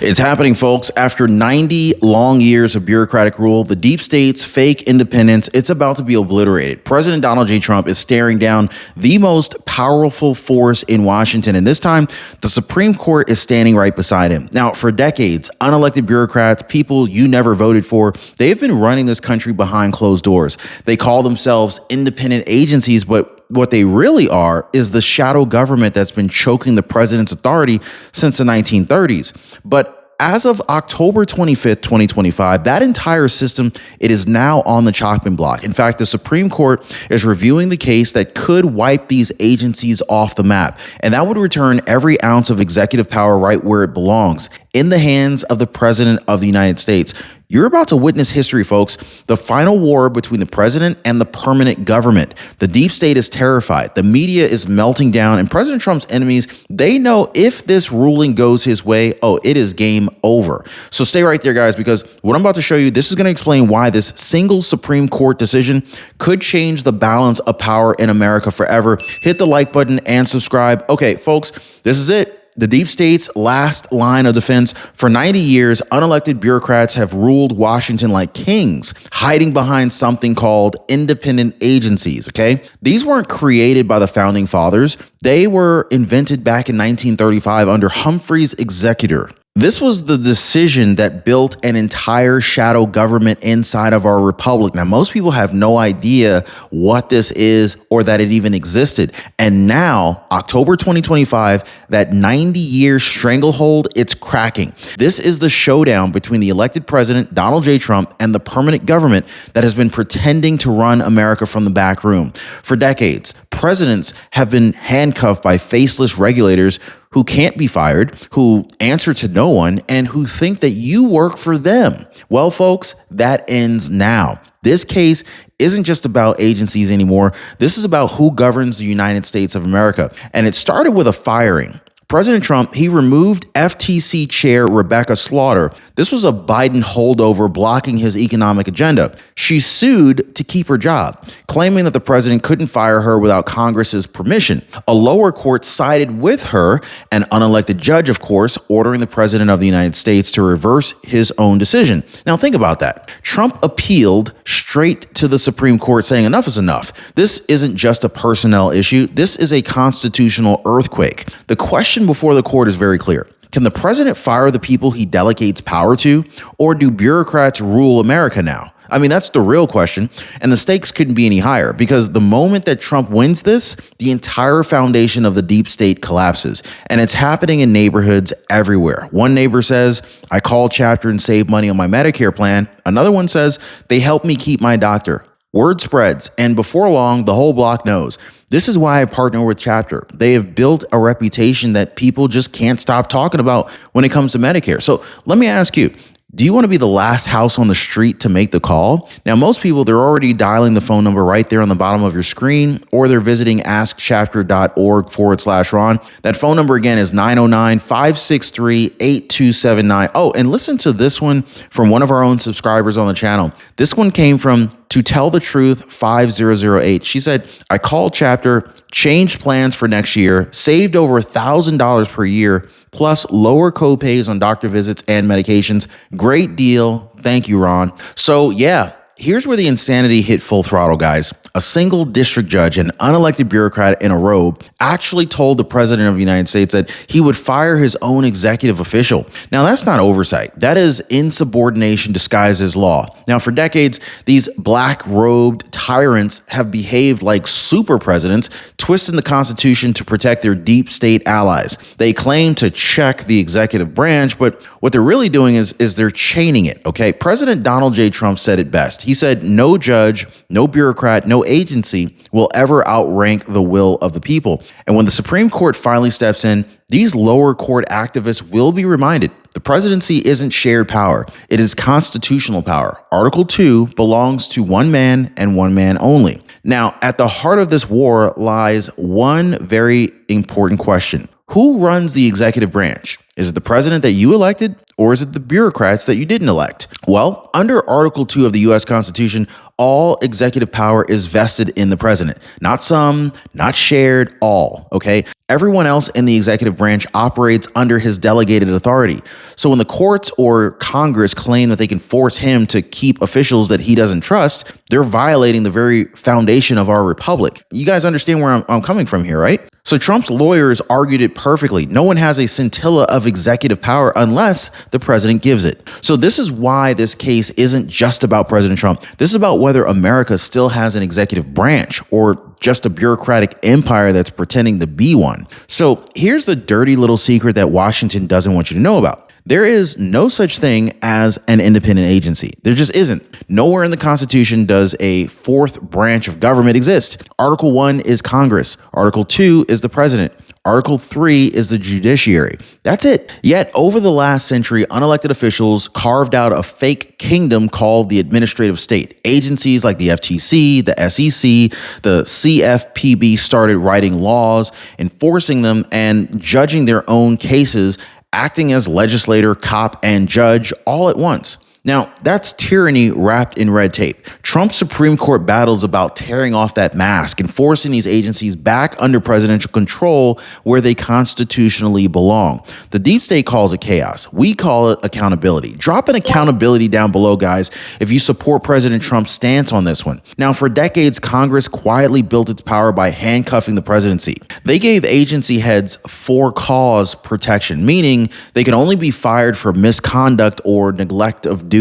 It's happening, folks. After 90 long years of bureaucratic rule, the deep state's fake independence, it's about to be obliterated. President Donald J. Trump is staring down the most powerful force in Washington, and this time, the Supreme Court is standing right beside him. Now, for decades, unelected bureaucrats, people you never voted for, they've been running this country behind closed doors. They call themselves independent agencies, but what they really are is the shadow government that's been choking the president's authority since the 1930s. But as of October 25th, 2025, that entire system, it is now on the chopping block. In fact, the Supreme Court is reviewing the case that could wipe these agencies off the map. And that would return every ounce of executive power right where it belongs, in the hands of the President of the United States. You're about to witness history, folks. The final war between the president and the permanent government. The deep state is terrified. The media is melting down. And President Trump's enemies, they know if this ruling goes his way, oh, it is game over. So stay right there, guys, because what I'm about to show you, this is going to explain why this single Supreme Court decision could change the balance of power in America forever. Hit the like button and subscribe. Okay, folks, this is it. The deep state's last line of defense. For 90 years, unelected bureaucrats have ruled Washington like kings, hiding behind something called independent agencies, okay? These weren't created by the founding fathers. They were invented back in 1935 under Humphrey's executor. This was the decision that built an entire shadow government inside of our republic. Now, most people have no idea what this is or that it even existed. And now, October 2025, that 90-year stranglehold, it's cracking. This is the showdown between the elected president, Donald J. Trump, and the permanent government that has been pretending to run America from the back room. For decades, presidents have been handcuffed by faceless regulators who can't be fired, who answer to no one, and who think that you work for them. Well, folks, that ends now. This case isn't just about agencies anymore. This is about who governs the United States of America. And it started with a firing. President Trump, he removed FTC Chair Rebecca Slaughter. This was a Biden holdover blocking his economic agenda. She sued to keep her job, claiming that the president couldn't fire her without Congress's permission. A lower court sided with her, an unelected judge, of course, ordering the president of the United States to reverse his own decision. Now, think about that. Trump appealed straight to the Supreme Court, saying enough is enough. This isn't just a personnel issue. This is a constitutional earthquake. The question before the court is very clear. Can the president fire the people he delegates power to, or do bureaucrats rule America now? I mean, that's the real question, and the stakes couldn't be any higher, because the moment that Trump wins this, the entire foundation of the deep state collapses, and it's happening in neighborhoods everywhere. One neighbor says, I called Chapter and saved money on my Medicare plan. Another one says, they helped me keep my doctor. Word spreads, and before long, the whole block knows. This is why I partner with Chapter. They have built a reputation that people just can't stop talking about when it comes to Medicare. So let me ask you, do you want to be the last house on the street to make the call? Now, most people, they're already dialing the phone number right there on the bottom of your screen, or they're visiting askchapter.org/Ron. That phone number again is 909-563-8279. Oh, and listen to this one from one of our own subscribers on the channel. This one came from To Tell the Truth 5008. She said, I called Chapter, changed plans for next year, saved over $1,000 per year, plus lower copays on doctor visits and medications. Great deal. Thank you, Ron. So yeah, here's where the insanity hit full throttle, guys. A single district judge, an unelected bureaucrat in a robe, actually told the president of the United States that he would fire his own executive official. Now, that's not oversight. That is insubordination disguised as law. Now, for decades, these black-robed tyrants have behaved like super presidents, twisting the Constitution to protect their deep state allies. They claim to check the executive branch, but what they're really doing is they're chaining it, okay? President Donald J. Trump said it best. He said, no judge, no bureaucrat, no agency will ever outrank the will of the people. And when the Supreme Court finally steps in, these lower court activists will be reminded the presidency isn't shared power. It is constitutional power. Article 2 belongs to one man and one man only. Now, at the heart of this war lies one very important question. Who runs the executive branch? Is it the president that you elected, or is it the bureaucrats that you didn't elect? Well, under Article 2 of the U.S. Constitution, all executive power is vested in the president. Not some, not shared, all, okay? Everyone else in the executive branch operates under his delegated authority. So when the courts or Congress claim that they can force him to keep officials that he doesn't trust, they're violating the very foundation of our republic. You guys understand where I'm coming from here, right? So Trump's lawyers argued it perfectly. No one has a scintilla of executive power unless the president gives it. So this is why this case isn't just about President Trump. This is about whether America still has an executive branch or just a bureaucratic empire that's pretending to be one. So here's the dirty little secret that Washington doesn't want you to know about. There is no such thing as an independent agency. There just isn't. Nowhere in the Constitution does a fourth branch of government exist. Article 1 is Congress. Article 2 is the president. Article 3 is the judiciary. That's it. Yet, over the last century, unelected officials carved out a fake kingdom called the administrative state. Agencies like the FTC, the SEC, the CFPB started writing laws, enforcing them, and judging their own cases, acting as legislator, cop, and judge all at once. Now, that's tyranny wrapped in red tape. Trump's Supreme Court battles about tearing off that mask and forcing these agencies back under presidential control where they constitutionally belong. The deep state calls it chaos. We call it accountability. Drop an accountability down below, guys, if you support President Trump's stance on this one. Now, for decades, Congress quietly built its power by handcuffing the presidency. They gave agency heads for cause protection, meaning they can only be fired for misconduct or neglect of duty.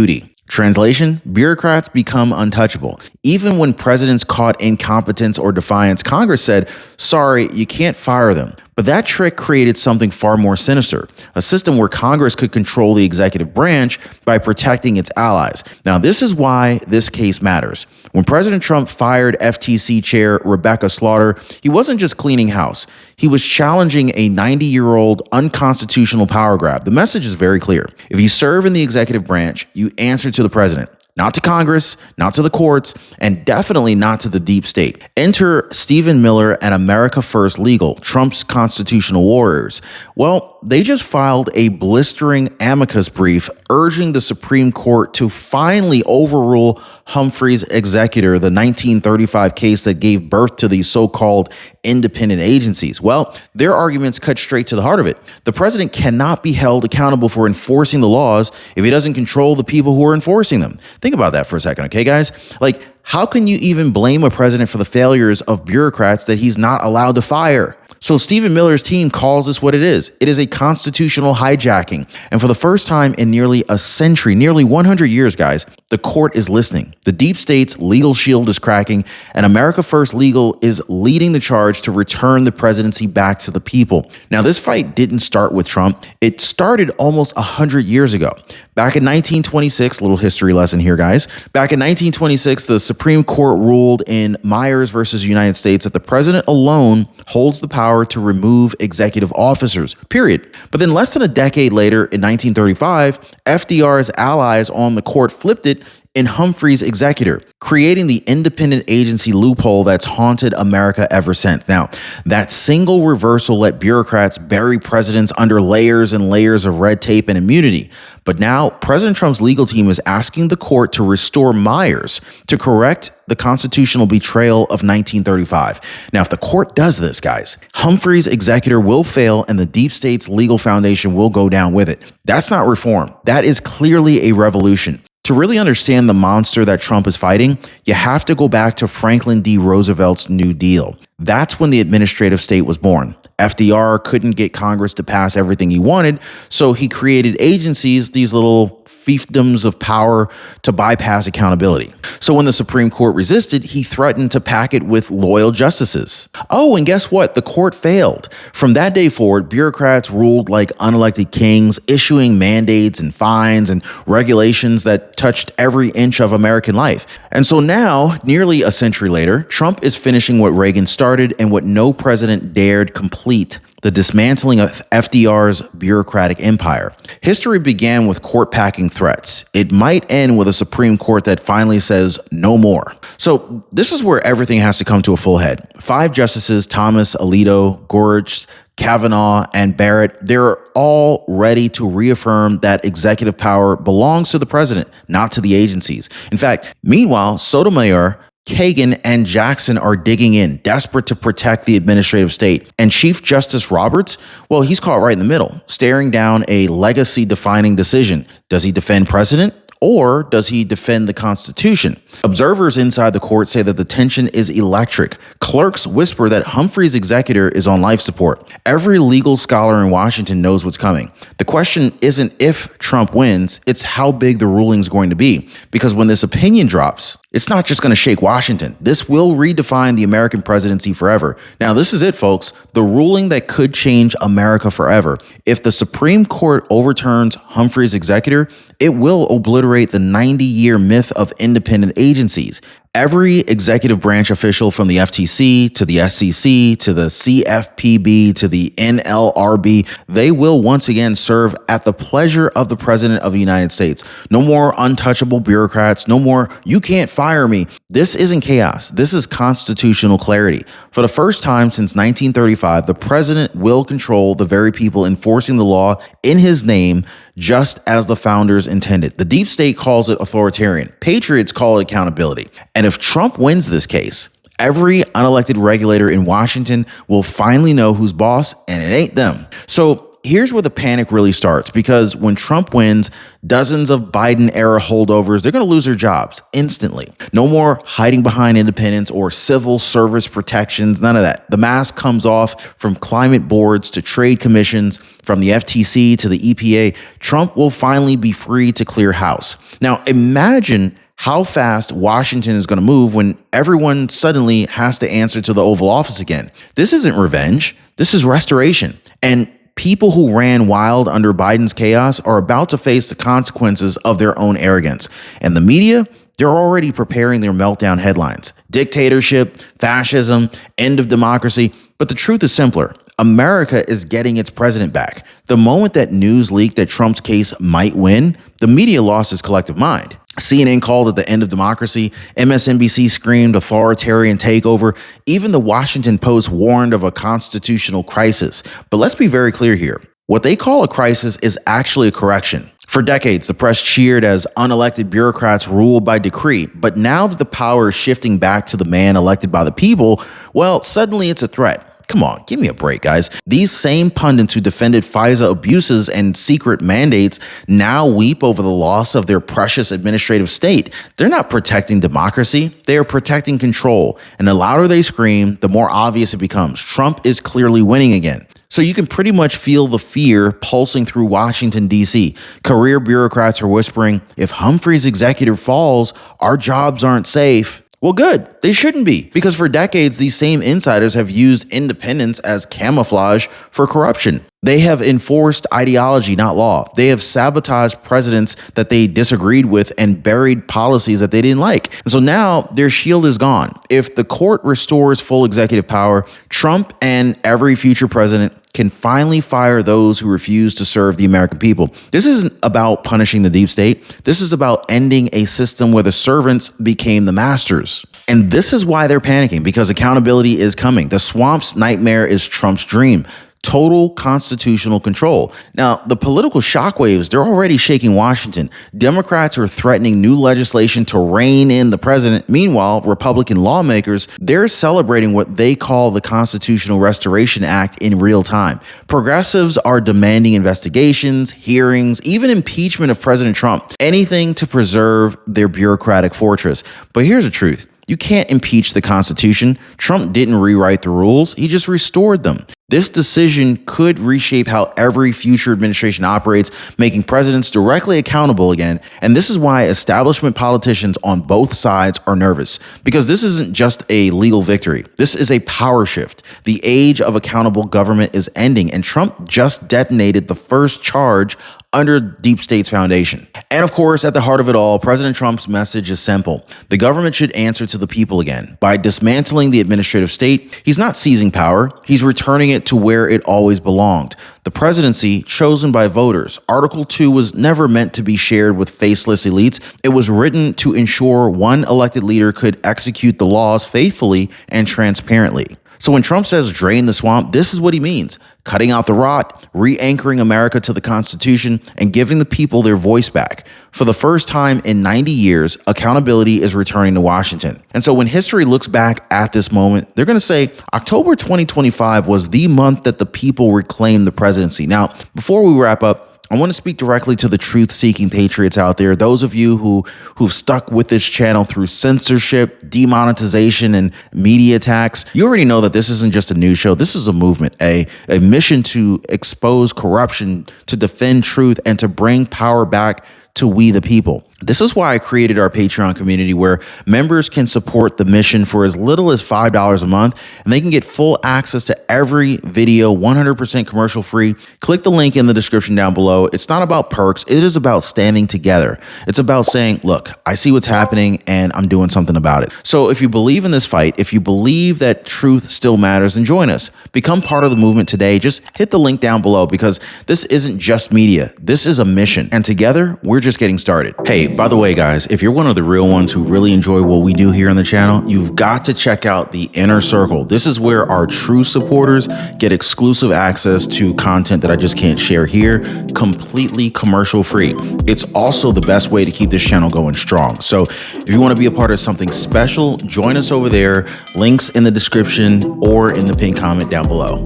Translation, bureaucrats become untouchable. Even when presidents caught incompetence or defiance, Congress said, sorry, you can't fire them. But that trick created something far more sinister, a system where Congress could control the executive branch by protecting its allies. Now, this is why this case matters. When President Trump fired FTC Chair Rebecca Slaughter, he wasn't just cleaning house. He was challenging a 90-year-old unconstitutional power grab. The message is very clear. If you serve in the executive branch, you answer to the president. Not to Congress, not to the courts, and definitely not to the deep state. Enter Stephen Miller and America First Legal, Trump's constitutional warriors. Well, they just filed a blistering amicus brief urging the Supreme Court to finally overrule Humphrey's executor, the 1935 case that gave birth to these so-called independent agencies. Well, their arguments cut straight to the heart of it. The president cannot be held accountable for enforcing the laws if he doesn't control the people who are enforcing them. Think about that for a second, okay, guys? Like, how can you even blame a president for the failures of bureaucrats that he's not allowed to fire? So Stephen Miller's team calls this what it is. It is a constitutional hijacking. And for the first time in nearly a century, nearly 100 years, guys, the court is listening. The deep state's legal shield is cracking, and America First Legal is leading the charge to return the presidency back to the people. Now, this fight didn't start with Trump. It started almost 100 years ago. Back in 1926, little history lesson here, guys. Back in 1926, the Supreme Court ruled in Myers versus United States that the president alone holds the power to remove executive officers, period. But then less than a decade later, in 1935, FDR's allies on the court flipped it in Humphrey's executor, creating the independent agency loophole that's haunted America ever since. Now, that single reversal let bureaucrats bury presidents under layers and layers of red tape and immunity. But now, President Trump's legal team is asking the court to restore Myers to correct the constitutional betrayal of 1935. Now, if the court does this, guys, Humphrey's executor will fail and the deep state's legal foundation will go down with it. That's not reform. That is clearly a revolution. To really understand the monster that Trump is fighting, you have to go back to Franklin D. Roosevelt's New Deal. That's when the administrative state was born. FDR couldn't get Congress to pass everything he wanted, so he created agencies, these little fiefdoms of power, to bypass accountability. So when the Supreme Court resisted, he threatened to pack it with loyal justices. Oh, and guess what? The court failed. From that day forward, bureaucrats ruled like unelected kings, issuing mandates and fines and regulations that touched every inch of American life. And so now, nearly a century later, Trump is finishing what Reagan started and what no president dared complete: the dismantling of FDR's bureaucratic empire. History began with court-packing threats. It might end with a Supreme Court that finally says no more. So this is where everything has to come to a full head. 5 justices, Thomas, Alito, Gorsuch, Kavanaugh, and Barrett, they're all ready to reaffirm that executive power belongs to the president, not to the agencies. In fact, meanwhile, Sotomayor, Kagan, and Jackson are digging in, desperate to protect the administrative state. And Chief Justice Roberts, well, he's caught right in the middle, staring down a legacy-defining decision. Does he defend precedent? Or does he defend the Constitution? Observers inside the court say that the tension is electric. Clerks whisper that Humphrey's executor is on life support. Every legal scholar in Washington knows what's coming. The question isn't if Trump wins, it's how big the ruling is going to be. Because when this opinion drops, it's not just going to shake Washington. This will redefine the American presidency forever. Now, this is it, folks. The ruling that could change America forever. If the Supreme Court overturns Humphrey's executor, it will obliterate the 90-year myth of independent agencies. Every executive branch official from the FTC to the SEC to the CFPB to the NLRB, they will once again serve at the pleasure of the President of the United States. No more untouchable bureaucrats, no more "you can't fire me." This isn't chaos. This is constitutional clarity. For the first time since 1935, the President will control the very people enforcing the law in his name, just as the founders intended. The deep state calls it authoritarian. Patriots call it accountability. And if Trump wins this case, every unelected regulator in Washington will finally know who's boss, and it ain't them. So here's where the panic really starts, because when Trump wins, dozens of Biden-era holdovers, they're going to lose their jobs instantly. No more hiding behind independence or civil service protections, none of that. The mask comes off from climate boards to trade commissions, from the FTC to the EPA. Trump will finally be free to clear house. Now, imagine how fast Washington is going to move when everyone suddenly has to answer to the Oval Office again. This isn't revenge. This is restoration. And people who ran wild under Biden's chaos are about to face the consequences of their own arrogance. And the media, they're already preparing their meltdown headlines. Dictatorship, fascism, end of democracy. But the truth is simpler. America is getting its president back. The moment that news leaked that Trump's case might win, the media lost its collective mind. CNN called it the end of democracy. MSNBC screamed authoritarian takeover. Even the Washington Post warned of a constitutional crisis. But let's be very clear here. What they call a crisis is actually a correction. For decades, the press cheered as unelected bureaucrats ruled by decree. But now that the power is shifting back to the man elected by the people, well, suddenly it's a threat. Come on, give me a break, guys. These same pundits who defended FISA abuses and secret mandates now weep over the loss of their precious administrative state. They're not protecting democracy. They are protecting control. And the louder they scream, the more obvious it becomes. Trump is clearly winning again. So you can pretty much feel the fear pulsing through Washington, D.C. Career bureaucrats are whispering, if Humphrey's executive falls, our jobs aren't safe. Well, good. They shouldn't be, because for decades, these same insiders have used independence as camouflage for corruption. They have enforced ideology, not law. They have sabotaged presidents that they disagreed with and buried policies that they didn't like. And so now their shield is gone. If the court restores full executive power, Trump and every future president can finally fire those who refuse to serve the American people. This isn't about punishing the deep state. This is about ending a system where the servants became the masters. And this is why they're panicking, because accountability is coming. The swamp's nightmare is Trump's dream. Total constitutional control. Now, the political shockwaves, they're already shaking Washington. Democrats are threatening new legislation to rein in the president. Meanwhile, Republican lawmakers, they're celebrating what they call the Constitutional Restoration Act in real time. Progressives are demanding investigations, hearings, even impeachment of President Trump, anything to preserve their bureaucratic fortress. But here's the truth. You can't impeach the Constitution. Trump didn't rewrite the rules. He just restored them. This decision could reshape how every future administration operates, making presidents directly accountable again. And this is why establishment politicians on both sides are nervous, because this isn't just a legal victory. This is a power shift. The age of accountable government is ending, and Trump just detonated the first charge under deep state's foundation. And of course, at the heart of it all, President Trump's message is simple. The government should answer to the people again. By dismantling the administrative state, he's not seizing power, he's returning it to where it always belonged. The presidency, chosen by voters. Article 2 was never meant to be shared with faceless elites. It was written to ensure one elected leader could execute the laws faithfully and transparently. So when Trump says drain the swamp, this is what he means. Cutting out the rot, re-anchoring America to the Constitution, and giving the people their voice back. For the first time in 90 years, accountability is returning to Washington. And so when history looks back at this moment, they're going to say October 2025 was the month that the people reclaimed the presidency. Now, before we wrap up, I want to speak directly to the truth-seeking patriots out there, those of you who've stuck with this channel through censorship, demonetization, and media attacks. You already know that this isn't just a news show. This is a movement, a mission to expose corruption, to defend truth, and to bring power back to we the people. This is why I created our Patreon community, where members can support the mission for as little as $5 a month, and they can get full access to every video, 100% commercial free. Click the link in the description down below. It's not about perks. It is about standing together. It's about saying, look, I see what's happening and I'm doing something about it. So if you believe in this fight, if you believe that truth still matters, then join us. Become part of the movement today. Just hit the link down below, because this isn't just media. This is a mission, and together we're just getting started. Hey, by the way, guys, if you're one of the real ones who really enjoy what we do here on the channel, you've got to check out the Inner Circle. This is where our true supporters get exclusive access to content that I just can't share here, completely commercial free. It's also the best way to keep this channel going strong. So if you want to be a part of something special, join us over there. Links in the description or in the pinned comment down below.